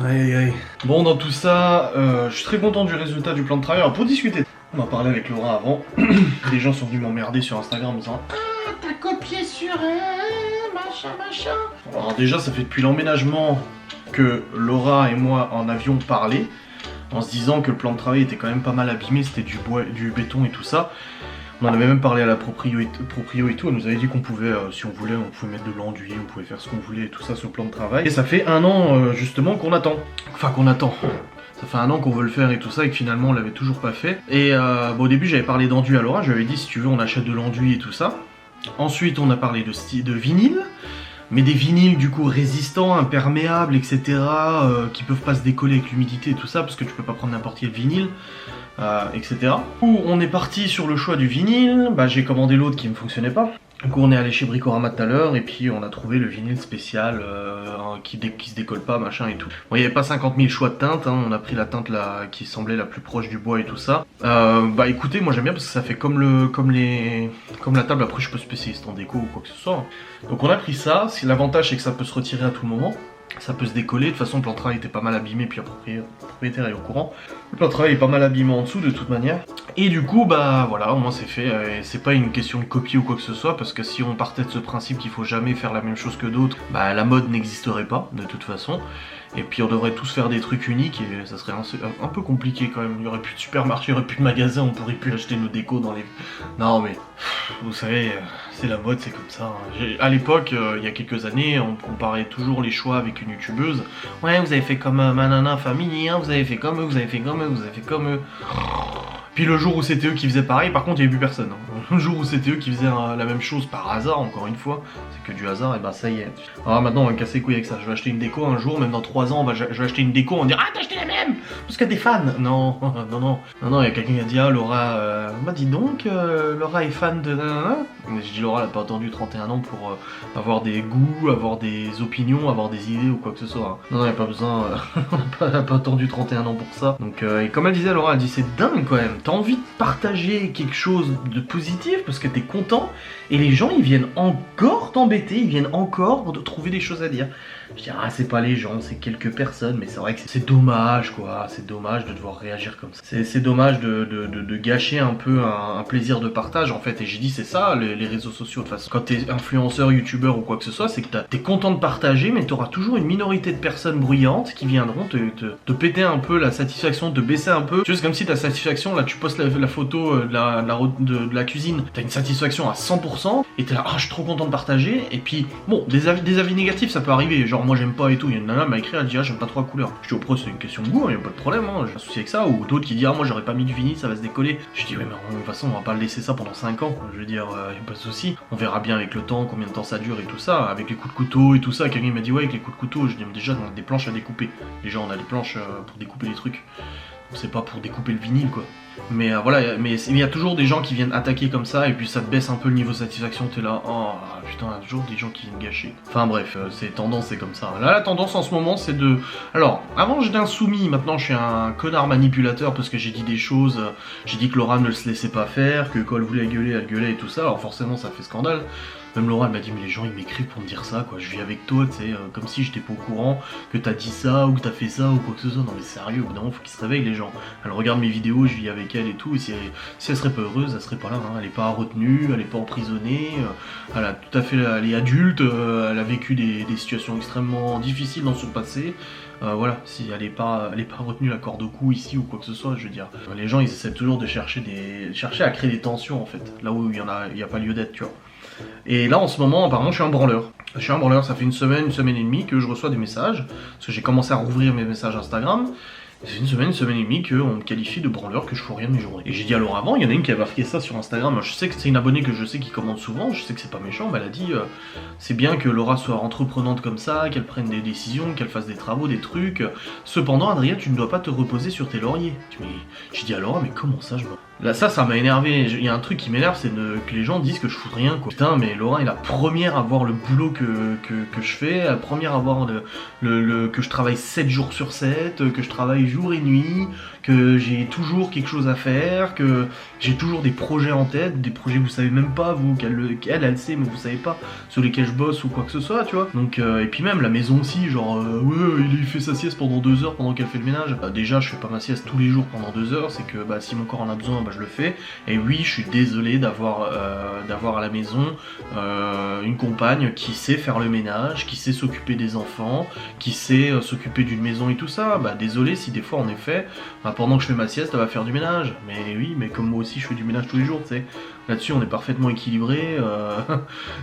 Aïe. Bon, dans tout ça, je suis très content du résultat du plan de travail. Alors, pour discuter, on a parlé avec Laura avant. Les gens sont venus m'emmerder sur Instagram en me disant ah, t'as copié sur elle, machin. Alors déjà, ça fait depuis l'emménagement que Laura et moi en avions parlé, en se disant que le plan de travail était quand même pas mal abîmé, c'était du bois, du béton et tout ça. On en avait même parlé à la proprio et tout, elle nous avait dit qu'on pouvait, si on voulait, on pouvait mettre de l'enduit, on pouvait faire ce qu'on voulait et tout ça sur le plan de travail. Et ça fait 1 an justement qu'on attend. Enfin qu'on attend. Ça fait 1 an qu'on veut le faire et tout ça et que finalement on l'avait toujours pas fait. Et bon, au début j'avais parlé d'enduit à Laura, je lui avais dit si tu veux on achète de l'enduit et tout ça. Ensuite, on a parlé de vinyle, mais des vinyles du coup résistants, imperméables, etc., qui peuvent pas se décoller avec l'humidité et tout ça, parce que tu peux pas prendre n'importe quel vinyle, etc. On est parti sur le choix du vinyle, bah, j'ai commandé l'autre qui ne fonctionnait pas. Du coup, on est allé chez Bricorama tout à l'heure, et puis on a trouvé le vinyle spécial qui se décolle pas, machin et tout. Bon, il n'y avait pas 50 000 choix de teintes, hein, on a pris la teinte là, qui semblait la plus proche du bois et tout ça. Bah écoutez, moi j'aime bien parce que ça fait comme la table, après je peux spécialiste en déco ou quoi que ce soit. Donc on a pris ça, l'avantage c'est que ça peut se retirer à tout moment. Ça peut se décoller, de toute façon le plan de travail était pas mal abîmé, puis le propriétaire est au courant. Le plan de travail est pas mal abîmé en dessous de toute manière. Et du coup, bah voilà, au moins c'est fait. C'est pas une question de copier ou quoi que ce soit, parce que si on partait de ce principe qu'il faut jamais faire la même chose que d'autres, bah la mode n'existerait pas, de toute façon. Et puis on devrait tous faire des trucs uniques, et ça serait un peu compliqué quand même. Il y aurait plus de supermarché, il y aurait plus de magasins, on pourrait plus acheter nos décos dans les... Non mais, vous savez, c'est la mode, c'est comme ça. Hein. À l'époque, il y a quelques années, on comparait toujours les choix avec une youtubeuse. Ouais, vous avez fait comme Manana Family, hein, vous avez fait comme eux, vous avez fait comme eux, vous avez fait comme eux. Puis le jour où c'était eux qui faisaient pareil, par contre il n'y avait plus personne. Hein. Le jour où c'était eux qui faisaient la même chose par hasard, encore une fois, c'est que du hasard, et bah ça y est. Alors maintenant on va me casser les couilles avec ça, je vais acheter une déco un jour, même dans 3 ans, je vais acheter une déco, on va dire ah t'as acheté la même parce qu'il y a des fans. Non, il y a quelqu'un qui a dit ah Laura, bah dis donc, Laura est fan de... Je dis Laura elle a pas attendu 31 ans pour avoir des goûts, avoir des opinions, avoir des idées ou quoi que ce soit. Hein. Non, il n'y a pas besoin, elle a pas attendu 31 ans pour ça. Donc, et comme elle disait Laura, elle dit c'est dingue quand même. T'as envie de partager quelque chose de positif parce que t'es content et les gens ils viennent encore t'embêter, ils viennent encore pour te trouver des choses à dire. Je dis ah c'est pas les gens, c'est quelques personnes, mais c'est vrai que c'est dommage quoi, c'est dommage de devoir réagir comme ça. C'est dommage de gâcher un peu un plaisir de partage en fait, et j'ai dit c'est ça les réseaux sociaux de toute façon. Quand t'es influenceur, youtubeur ou quoi que ce soit, c'est que t'es content de partager, mais t'auras toujours une minorité de personnes bruyantes qui viendront te péter un peu la satisfaction, te baisser un peu. Tu vois, c'est comme si ta satisfaction, là tu postes la photo de la cuisine, t'as une satisfaction à 100%, et t'es là, ah je suis trop content de partager, et puis bon, des avis négatifs ça peut arriver, genre moi j'aime pas et tout, il y a une nana m'a écrit, elle dit ah j'aime pas trop la couleur. Je dis oh pro c'est une question de goût, il y a pas de problème, hein, j'ai pas de souci avec ça, ou d'autres qui disent ah moi j'aurais pas mis du vinyle, ça va se décoller. Je dis ouais mais de toute façon on va pas le laisser ça pendant 5 ans, je veux dire, y a pas de souci, on verra bien avec le temps, combien de temps ça dure et tout ça, avec les coups de couteau et tout ça, quelqu'un m'a dit ouais avec les coups de couteau, je dis déjà on a des planches à découper, déjà on a des planches pour découper les trucs. C'est pas pour découper le vinyle quoi. Mais voilà, mais il y a toujours des gens qui viennent attaquer comme ça et puis ça te baisse un peu le niveau de satisfaction, t'es là, oh putain, il y a toujours des gens qui viennent gâcher. Enfin bref, c'est tendance, c'est comme ça. Là la tendance en ce moment c'est de... Alors, avant j'étais un soumis, maintenant je suis un connard manipulateur parce que j'ai dit des choses, j'ai dit que Laura ne se laissait pas faire, que quand elle voulait gueuler, elle gueulait et tout ça, alors forcément ça fait scandale. Même Laura elle m'a dit mais les gens ils m'écrivent pour me dire ça quoi, je vis avec toi tu sais, comme si j'étais pas au courant que t'as dit ça ou que t'as fait ça ou quoi que ce soit. Non mais sérieux, au bout d'un moment faut qu'ils se réveillent les gens. Elle regarde mes vidéos, je vis avec elle et tout, et si elle serait pas heureuse, elle serait pas là, hein. Elle est pas retenue, elle est pas emprisonnée, elle a tout à fait, elle est adulte, elle a vécu des situations extrêmement difficiles dans son passé. Voilà, si elle est pas retenue la corde au cou ici ou quoi que ce soit, je veux dire. Les gens ils essaient toujours de chercher à créer des tensions en fait, là où il y a pas lieu d'être, tu vois. Et là en ce moment apparemment je suis un branleur. Ça fait une semaine et demie que je reçois des messages, parce que j'ai commencé à rouvrir mes messages Instagram. C'est une semaine et demie qu'on me qualifie de branleur, que je fous rien de mes journées. Et j'ai dit à Laura avant, il y en a une qui a marqué ça sur Instagram, je sais que c'est une abonnée que je sais qui commande souvent, je sais que c'est pas méchant, mais elle a dit c'est bien que Laura soit entreprenante comme ça, qu'elle prenne des décisions, qu'elle fasse des travaux, des trucs. Cependant Adrien, tu ne dois pas te reposer sur tes lauriers. J'ai dit à Laura, mais comment ça je... Là ça m'a énervé, il y a un truc qui m'énerve, c'est que les gens disent que je fous rien quoi. Putain mais Laura est la première à voir le boulot que je fais, la première à voir que je travaille 7 jours sur 7, que je travaille jour et nuit, que j'ai toujours quelque chose à faire, que j'ai toujours des projets en tête, des projets vous savez même pas vous, qu'elle sait mais vous savez pas, sur lesquels je bosse ou quoi que ce soit tu vois. Donc et puis même la maison aussi, genre ouais il fait sa sieste pendant 2 heures pendant qu'elle fait le ménage. Déjà je fais pas ma sieste tous les jours pendant 2 heures, c'est que si mon corps en a besoin je le fais. Et oui je suis désolé d'avoir à la maison une compagne qui sait faire le ménage, qui sait s'occuper des enfants, qui sait s'occuper d'une maison et tout ça. Désolé si des fois en effet pendant que je fais ma sieste elle va faire du ménage, mais oui mais comme moi aussi je fais du ménage tous les jours tu sais. Là-dessus on est parfaitement équilibré.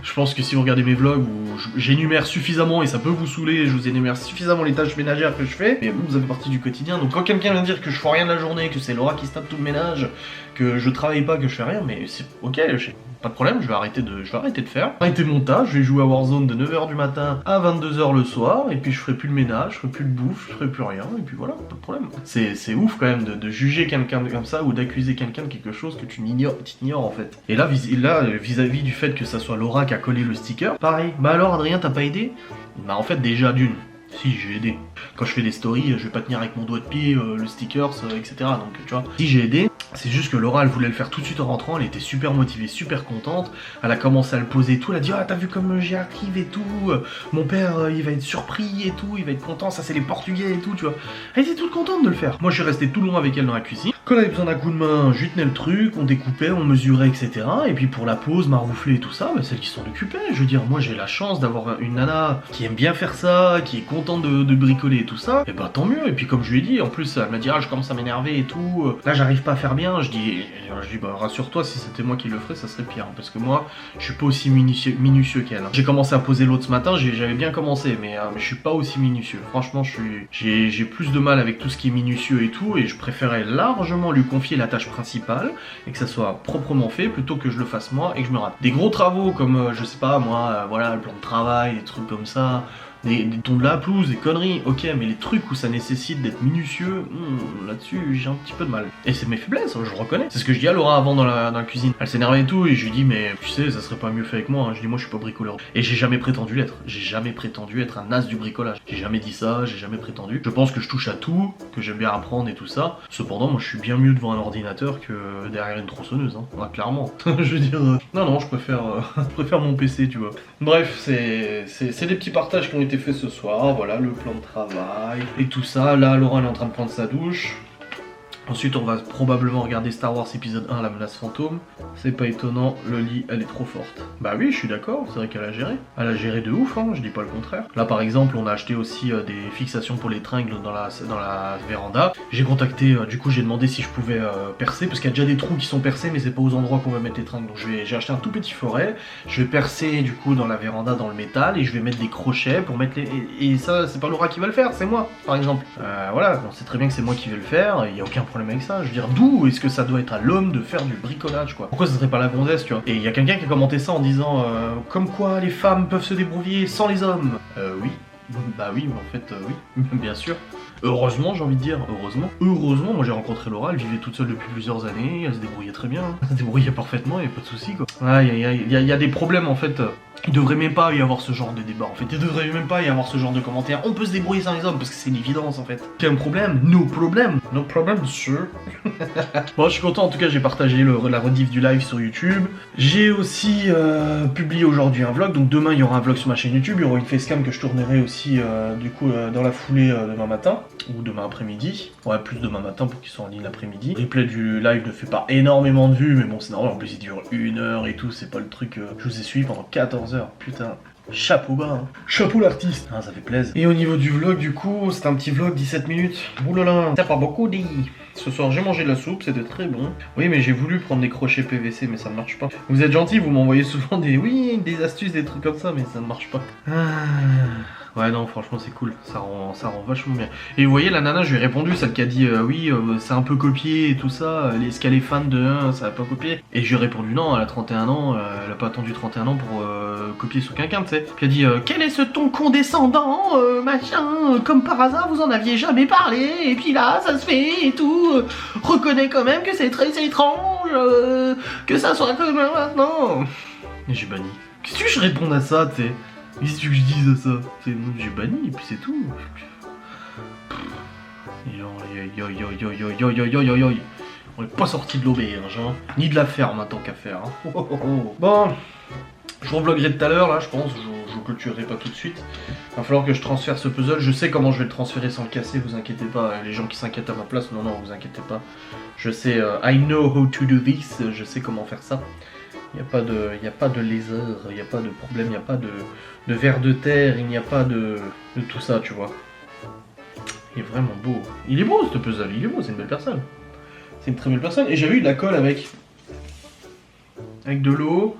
Je pense que si vous regardez mes vlogs où j'énumère suffisamment, et ça peut vous saouler, je vous énumère suffisamment les tâches ménagères que je fais, mais vous avez partie du quotidien. Donc quand quelqu'un vient dire que je fais rien de la journée, que c'est Laura qui se tape tout le ménage, que je travaille pas, que je fais rien, mais c'est ok, pas de problème, je vais arrêter de faire. Arrêter mon taf, je vais jouer à Warzone de 9h du matin à 22h le soir, et puis je ferai plus le ménage, je ferai plus de bouffe, je ferai plus rien, et puis voilà, pas de problème. C'est ouf quand même de juger quelqu'un comme ça, ou d'accuser quelqu'un de quelque chose que tu ignores en fait. Et là, vis-à-vis du fait que ça soit Laura qui a collé le sticker, pareil. Bah alors Adrien, t'as pas aidé? Bah en fait déjà d'une. Si, j'ai aidé. Quand je fais des stories, je vais pas tenir avec mon doigt de pied le stickers, etc. Donc tu vois, si j'ai aidé, c'est juste que Laura elle voulait le faire tout de suite en rentrant, elle était super motivée, super contente, elle a commencé à le poser et tout, elle a dit ah t'as vu comme j'y arrive et tout, mon père il va être surpris et tout, il va être content, ça c'est les Portugais et tout, tu vois. Elle était toute contente de le faire. Moi je suis resté tout le long avec elle dans la cuisine. Quand elle avait besoin d'un coup de main, je lui tenais le truc, on découpait, on mesurait, etc. Et puis pour la pause, maroufler et tout ça, bah, celles qui s'en occupaient. Je veux dire, moi j'ai la chance d'avoir une nana qui aime bien faire ça, qui est contente de bricoler et tout ça, et bah tant mieux. Et puis comme je lui ai dit, en plus elle m'a dit ah je commence à m'énerver et tout, là j'arrive pas à faire bien, je dis bah rassure-toi, si c'était moi qui le ferais ça serait pire, hein, parce que moi je suis pas aussi minutieux qu'elle. Hein. J'ai commencé à poser l'autre ce matin, j'avais bien commencé, mais je suis pas aussi minutieux. Franchement j'ai plus de mal avec tout ce qui est minutieux et tout, et je préférais largement lui confier la tâche principale et que ça soit proprement fait plutôt que je le fasse moi et que je me rate. Des gros travaux comme je sais pas moi, voilà le plan de travail, des trucs comme ça. Des tons de la pelouse, des conneries, ok, mais les trucs où ça nécessite d'être minutieux, là-dessus j'ai un petit peu de mal. Et c'est mes faiblesses, je reconnais. C'est ce que je dis à Laura avant dans la cuisine. Elle s'énervait et tout, et je lui dis, mais tu sais, ça serait pas mieux fait avec moi. Hein. Je dis, moi je suis pas bricoleur. Et j'ai jamais prétendu l'être. J'ai jamais prétendu être un as du bricolage. J'ai jamais dit ça, j'ai jamais prétendu. Je pense que je touche à tout, que j'aime bien apprendre et tout ça. Cependant, moi je suis bien mieux devant un ordinateur que derrière une tronçonneuse, hein. Ouais, clairement. Je veux dire, non, je préfère mon PC, tu vois. Bref, c'est des petits partages qui ont été fait ce soir, voilà le plan de travail et tout ça. Là Laura elle est en train de prendre sa douche. Ensuite on va probablement regarder Star Wars épisode 1, la menace fantôme. C'est pas étonnant, le lit elle est trop forte. Bah oui je suis d'accord, c'est vrai qu'elle a géré. Elle a géré de ouf, hein, je dis pas le contraire. Là par exemple on a acheté aussi des fixations pour les tringles dans la véranda. J'ai contacté, du coup j'ai demandé si je pouvais percer, parce qu'il y a déjà des trous qui sont percés mais c'est pas aux endroits qu'on va mettre les tringles. Donc j'ai acheté un tout petit forêt, je vais percer du coup dans la véranda dans le métal et je vais mettre des crochets pour mettre les... Et ça c'est pas Laura qui va le faire, c'est moi par exemple. Voilà, on sait très bien que c'est moi qui vais le faire, il y a aucun problème avec ça. Je veux dire, d'où est-ce que ça doit être à l'homme de faire du bricolage, quoi? Pourquoi ça serait pas la gonzesse, tu vois? Et il y a quelqu'un qui a commenté ça en disant comme quoi les femmes peuvent se débrouiller sans les hommes. Oui. Bah oui, mais en fait, oui, bien sûr. Heureusement, j'ai envie de dire, heureusement, moi j'ai rencontré Laura, elle vivait toute seule depuis plusieurs années, elle se débrouillait très bien, elle se débrouillait parfaitement, il n'y a pas de soucis quoi. Ah, il y a des problèmes en fait, il devrait même pas y avoir ce genre de débat en fait, il devrait même pas y avoir ce genre de commentaires, on peut se débrouiller sans les hommes, parce que c'est une évidence en fait. Quel problème? No problem, sure. Bon, je suis content, en tout cas j'ai partagé la rediff du live sur YouTube. J'ai aussi publié aujourd'hui un vlog, donc demain il y aura un vlog sur ma chaîne YouTube, il y aura une facecam que je tournerai aussi du coup dans la foulée demain matin. Ou demain après-midi, ouais plus demain matin pour qu'ils soient en ligne l'après-midi. Le replay du live ne fait pas énormément de vues mais bon c'est normal, en plus il dure 1 heure et tout, c'est pas le truc, je vous ai suivi pendant 14 heures, putain. Chapeau bas, hein. Chapeau l'artiste. Ah ça fait plaisir. Et au niveau du vlog du coup, c'est un petit vlog 17 minutes. Oulala, t'as pas beaucoup dit. Ce soir j'ai mangé de la soupe, c'était très bon. Oui mais j'ai voulu prendre des crochets PVC mais ça ne marche pas. Vous êtes gentils, vous m'envoyez souvent des astuces, des trucs comme ça mais ça ne marche pas. Ouais non franchement c'est cool, ça rend vachement bien. Et vous voyez la nana je lui ai répondu, celle qui a dit oui c'est un peu copié et tout ça, est-ce qu'elle est fan de 1, ça va pas copier. Et je lui ai répondu non, elle a 31 ans, elle a pas attendu 31 ans pour copier sur quelqu'un tu sais. Puis elle a dit quel est ce ton condescendant, machin, comme par hasard vous en aviez jamais parlé, et puis là ça se fait et tout, reconnais quand même que c'est très étrange, que ça soit comme maintenant. Et j'ai banni. Qu'est-ce que je réponds à ça tu sais? Qu'est-ce que je dise à ça? J'ai banni et puis c'est tout. On est pas sorti de l'auberge, hein. Ni de la ferme, tant qu'à faire. Hein. Bon, je revloggerai tout à l'heure, là, je pense. Je vous clôturerai pas tout de suite. Il va falloir que je transfère ce puzzle. Je sais comment je vais le transférer sans le casser, vous inquiétez pas. Les gens qui s'inquiètent à ma place, non, vous inquiétez pas. Je sais, I know how to do this. Je sais comment faire ça. Il n'y a pas de laser, il n'y a pas de problème, il n'y a pas de vers de terre, il n'y a pas de tout ça, tu vois. Il est vraiment beau. Il est beau ce puzzle, il est beau, c'est une belle personne. C'est une très belle personne. Et j'avais eu de la colle avec de l'eau.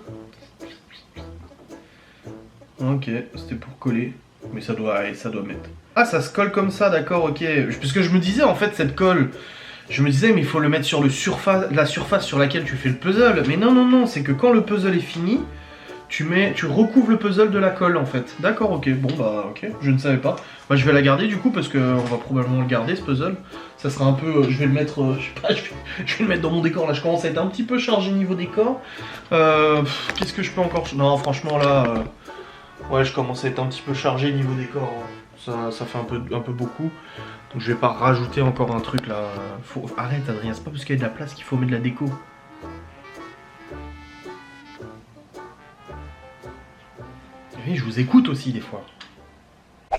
Ok, c'était pour coller. Mais ça doit mettre. Ah, ça se colle comme ça, d'accord, ok. Parce que je me disais, en fait, cette colle... Je me disais, mais il faut le mettre sur la surface sur laquelle tu fais le puzzle. Mais non, non, non, c'est que quand le puzzle est fini, tu recouvres le puzzle de la colle en fait. D'accord, ok, bon bah ok, je ne savais pas. Bah, je vais la garder du coup parce qu'on va probablement le garder ce puzzle. Ça sera un peu, je vais le mettre, je sais pas, je vais le mettre dans mon décor là. Je commence à être un petit peu chargé niveau décor. Qu'est-ce que je peux encore... Non, franchement là, ouais, je commence à être un petit peu chargé niveau décor. Ça fait un peu beaucoup. Donc je vais pas rajouter encore un truc là. Arrête Adrien, c'est pas parce qu'il y a de la place qu'il faut mettre de la déco. Oui, je vous écoute aussi des fois.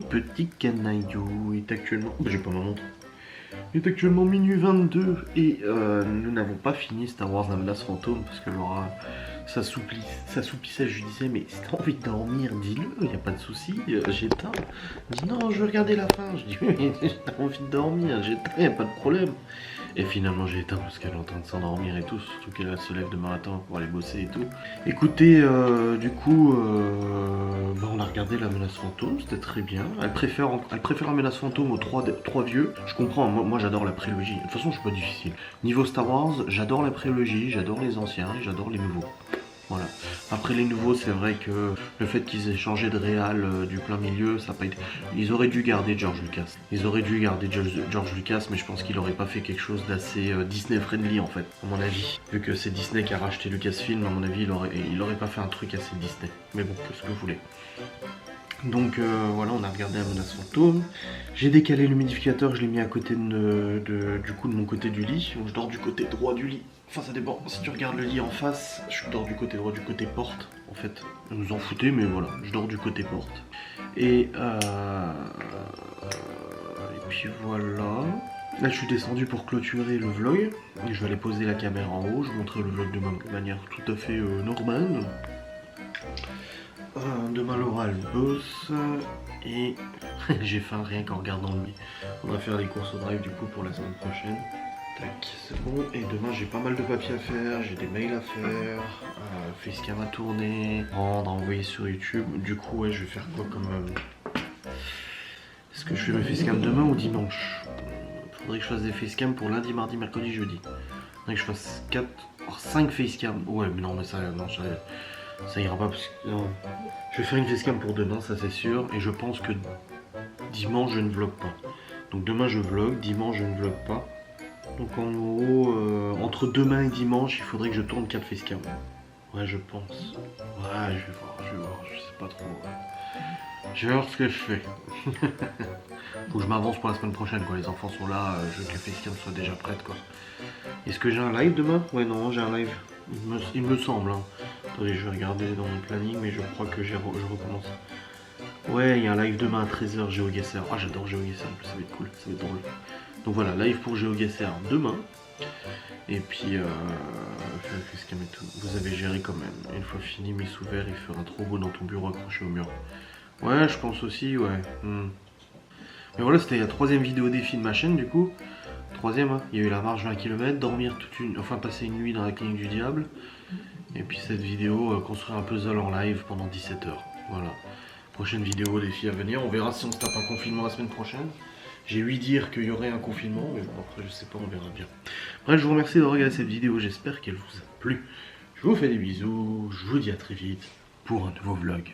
Petit canaillou est actuellement... J'ai pas ma montre. Il est actuellement minuit 22 et nous n'avons pas fini Star Wars La Menace Fantôme parce que Laura s'assoupissait. Je lui disais mais si t'as envie de dormir, dis-le, y a pas de souci, j'éteins. Elle dit non, je veux regarder la fin. Je dis oui, t'as envie de dormir, j'éteins, y a pas de problème. Et finalement j'ai éteint parce qu'elle est en train de s'endormir et tout, surtout qu'elle se lève demain matin pour aller bosser et tout. Écoutez, du coup, on a regardé La Menace Fantôme, c'était très bien. Elle préfère La Menace Fantôme aux trois vieux. Je comprends, moi j'adore la prélogie. De toute façon je suis pas difficile. Niveau Star Wars, j'adore la prélogie, j'adore les anciens et j'adore les nouveaux. Voilà. Après les nouveaux, c'est vrai que le fait qu'ils aient changé de réal du plein milieu, ça n'a pas été... Ils auraient dû garder George Lucas. Ils auraient dû garder George Lucas, mais je pense qu'il aurait pas fait quelque chose d'assez Disney friendly en fait, à mon avis. Vu que c'est Disney qui a racheté Lucasfilm, à mon avis, il aurait pas fait un truc assez Disney. Mais bon, qu'est-ce que vous voulez. Donc voilà, on a regardé La Menace Fantôme. J'ai décalé l'humidificateur, je l'ai mis à côté du coup de mon côté du lit. Donc je dors du côté droit du lit. Enfin ça dépend, si tu regardes le lit en face, je dors du côté droit, du côté porte. En fait, vous en foutez, mais voilà, je dors du côté porte. Et puis voilà. Là je suis descendu pour clôturer le vlog. Et je vais aller poser la caméra en haut, je vais montrer le vlog de manière tout à fait normale. Demain Laura elle bosse et j'ai faim rien qu'en regardant le lit. On va faire les courses au drive du coup pour la semaine prochaine. Tac, c'est bon. Et demain j'ai pas mal de papiers à faire, j'ai des mails à faire, facecam à tourner, rendre, envoyer sur YouTube. Du coup ouais, je vais faire quoi comme... Est-ce que je fais mes facecam demain ou dimanche? Faudrait que je fasse des facecam pour lundi, mardi, mercredi, jeudi. Faudrait que je fasse 5 facecam. Ouais mais non mais ça, non, ça ira pas parce que... Non. Je vais faire une facecam pour demain, ça c'est sûr. Et je pense que dimanche je ne vlog pas. Donc demain je vlog, dimanche je ne vlog pas. Donc en gros, entre demain et dimanche, il faudrait que je tourne 4 facecam. Ouais je pense. Ouais je vais voir, je sais pas trop. Je vais voir ce que je fais. Faut que je m'avance pour la semaine prochaine quoi. Les enfants sont là, je veux que les facecam soient déjà prêtes quoi. Est-ce que j'ai un live demain? Ouais non, j'ai un live. Il me semble. Hein. Attendez, je vais regarder dans mon planning, mais je crois que je recommence. Ouais, il y a un live demain à 13h, GeoGuessr. Ah, j'adore GeoGuessr, ça va être cool, ça va être drôle. Donc voilà, live pour GeoGuessr demain. Et puis, facecam et tout. Vous avez géré quand même. Une fois fini, mis sous verre, il fera un trop beau dans ton bureau accroché au mur. Ouais, je pense aussi, ouais. Mais voilà, c'était la 3ème vidéo défi de ma chaîne, du coup. 3ème, hein. Il y a eu la marche 20 km, dormir passer une nuit dans la clinique du diable. Et puis cette vidéo, construire un puzzle en live pendant 17 heures. Voilà. Prochaine vidéo défi à venir. On verra si on se tape un confinement la semaine prochaine. J'ai ouï dire qu'il y aurait un confinement, mais bon, après je sais pas, on verra bien. Bref, je vous remercie de regarder cette vidéo, j'espère qu'elle vous a plu. Je vous fais des bisous, je vous dis à très vite pour un nouveau vlog.